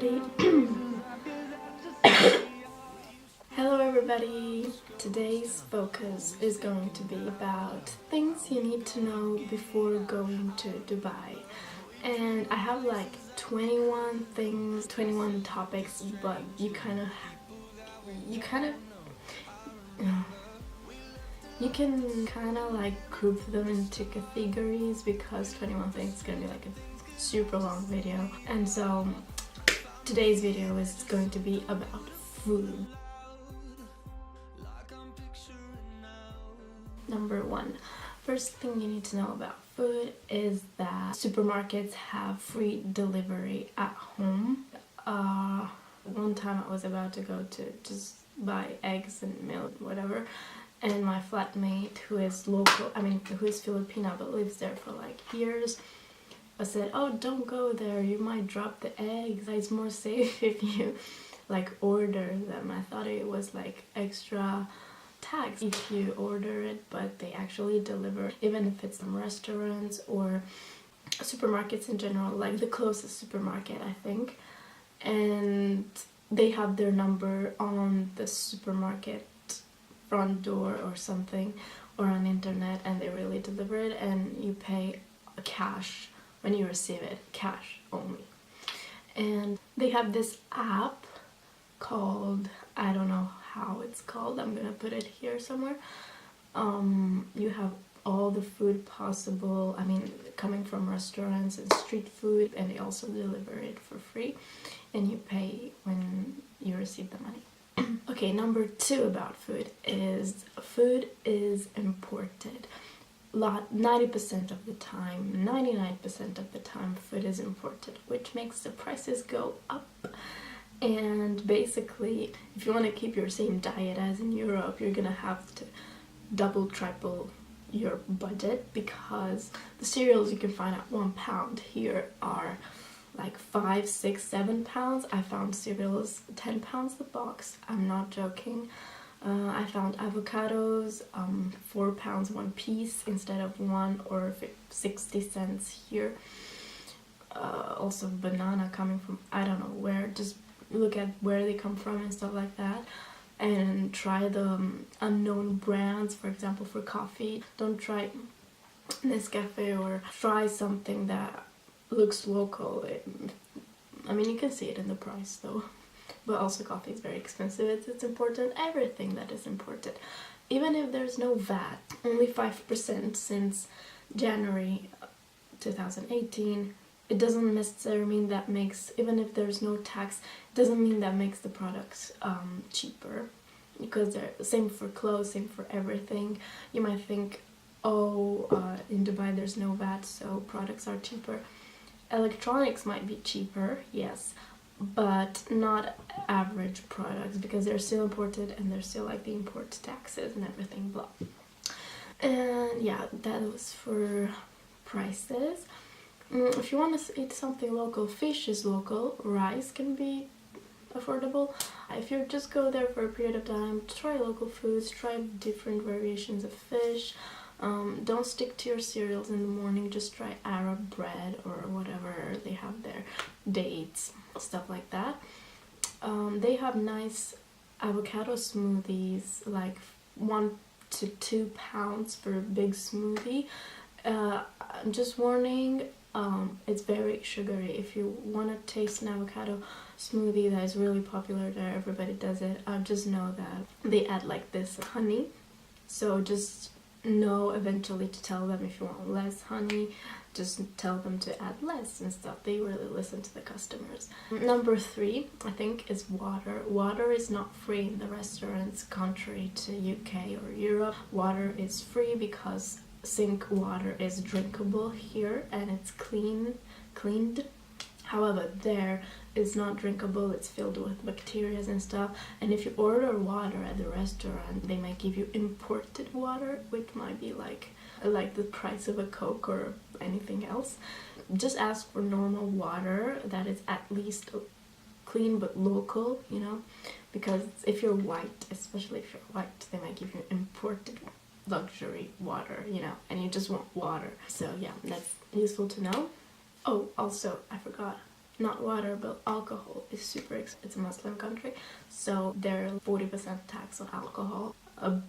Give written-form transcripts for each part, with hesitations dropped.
everybody. Hello everybody. Today's focus is going to be about things you need to know before going to Dubai. And I have like 21 things, 21 topics, but you kind of like group them into categories because 21 things is gonna be like a super long video. And so today's video is going to be about food. Number one, first thing you need to know about food is that supermarkets have free delivery at home. One time I was about to go to just buy eggs and milk, whatever, and my flatmate, who is who is Filipino but lives there for like years, I said, "Oh, don't go there, you might drop the eggs. It's more safe if you like order them." I thought it was like extra tax if you order it, but they actually deliver, even if it's some restaurants or supermarkets in general, like the closest supermarket, I think, and they have their number on the supermarket front door or something, or on internet, and they really deliver it, and you pay cash when you receive it, cash only. And they have this app called, I don't know how it's called, I'm gonna put it here somewhere. You have all the food possible, coming from restaurants and street food, and they also deliver it for free, and you pay when you receive the money. Okay, number two about food is imported. 90% of the time, 99% of the time, food is imported, which makes the prices go up. And basically, if you want to keep your same diet as in Europe, you're gonna have to double, triple your budget, because the cereals you can find at £1 here are like 5, 6, 7 pounds. I found cereals 10 pounds the box. I'm not joking. I found avocados 4 pounds one piece instead of one, or 60 cents here. Also banana coming from I don't know where. Just look at where they come from and stuff like that, and try the unknown brands. For example, for coffee, don't try Nescafe, or try something that looks local. You can see it in the price though, but also coffee is very expensive. It's important. Everything that is imported, even if there's no VAT, only 5% since January 2018. It doesn't necessarily mean that makes, even if there's no tax, it doesn't mean that makes the products cheaper, because they're same for clothes, same for everything. You might think, in Dubai there's no VAT, so products are cheaper. Electronics might be cheaper, yes, but not average products, because they're still imported and there's still like the import taxes and everything, blah. And yeah, that was for prices. If you want to eat something local, fish is local, rice can be affordable. If you just go there for a period of time, try local foods, try different variations of fish. Don't stick to your cereals in the morning, just try Arab bread or whatever they have there, dates, stuff like that. They have nice avocado smoothies, like 1 to 2 pounds for a big smoothie. I'm just warning, it's very sugary. If you want to taste an avocado smoothie that is really popular there, everybody does it, just know that they add like this honey, so just know eventually to tell them if you want less honey, just tell them to add less and stuff. They really listen to the customers. Number three, I think, is water. Water is not free in the restaurants, contrary to UK or Europe. Water is free because sink water is drinkable here and it's cleaned. However, there it's not drinkable, it's filled with bacteria and stuff. And if you order water at the restaurant, they might give you imported water, which might be like the price of a Coke or anything else. Just ask for normal water that is at least clean but local, because if you're white, especially if you're white, they might give you imported luxury water, and you just want water. So yeah, that's useful to know. Oh, also, I forgot, not water, but alcohol is super expensive. It's a Muslim country, so they're 40% tax on alcohol. A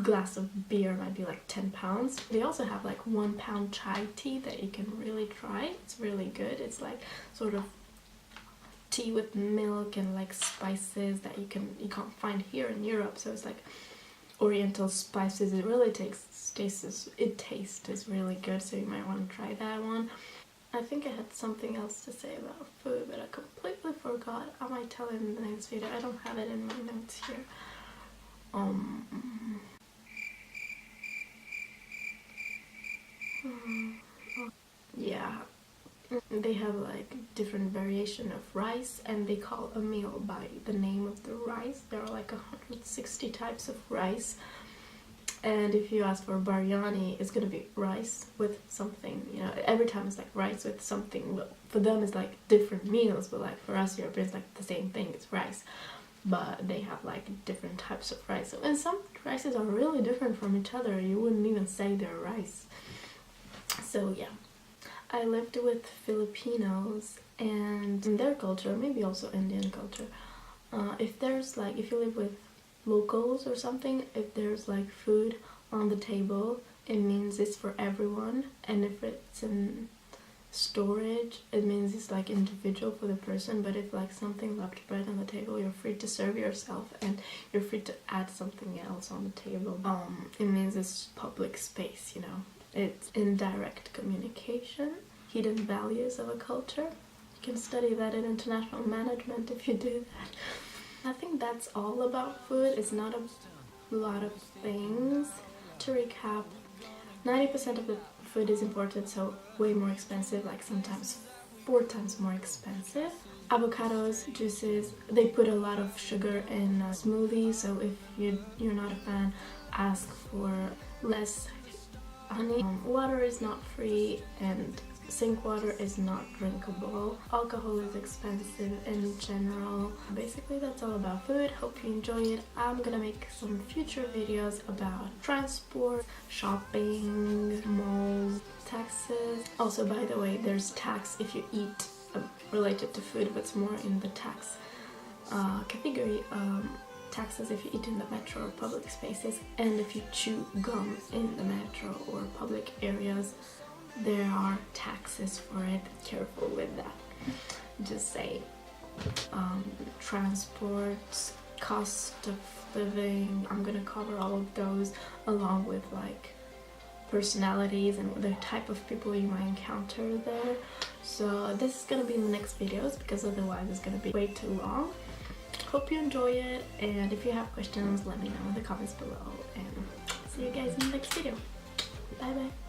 glass of beer might be like 10 pounds. They also have like 1 pound chai tea that you can really try. It's really good. It's like sort of tea with milk and like spices that you can't find here in Europe. So it's like oriental spices. It really tastes is really good, so you might want to try that one. I think I had something else to say about food, but I completely forgot. I might tell it in the next video. I don't have it in my notes here. Yeah, they have like different variation of rice, and they call a meal by the name of the rice. There are like 160 types of rice, and if you ask for biryani, it's gonna be rice with something, you know, every time it's like rice with something. For them it's like different meals, but like for us Europeans, like the same thing, it's rice, but they have like different types of rice, and some rices are really different from each other. You wouldn't even say they're rice. So yeah, I lived with Filipinos, and in their culture, maybe also Indian culture, if you live with locals or something, if there's like food on the table, it means it's for everyone, and if it's in storage, it means it's like individual for the person. But if like something left bread on the table, you're free to serve yourself, and you're free to add something else on the table. It means it's public space, you know. It's indirect communication, hidden values of a culture. You can study that in international management if you do that. I think that's all about food. It's not a lot of things. To recap, 90% of the food is imported, so way more expensive, like sometimes 4 times more expensive. Avocados, juices, they put a lot of sugar in smoothies, so if you're not a fan, ask for less honey. Water is not free, and sink water is not drinkable. Alcohol is expensive in general. Basically, that's all about food. Hope you enjoy it. I'm gonna make some future videos about transport, shopping, malls, taxes. Also, by the way, there's tax if you eat related to food, but it's more in the tax category. Taxes if you eat in the metro or public spaces, and if you chew gum in the metro or public areas, there are taxes for it. Be careful with that. Just say transport, cost of living. I'm gonna cover all of those, along with like personalities and the type of people you might encounter there. So this is gonna be in the next videos, because otherwise it's gonna be way too long. Hope you enjoy it, and if you have questions, let me know in the comments below, and see you guys in the next video. Bye bye.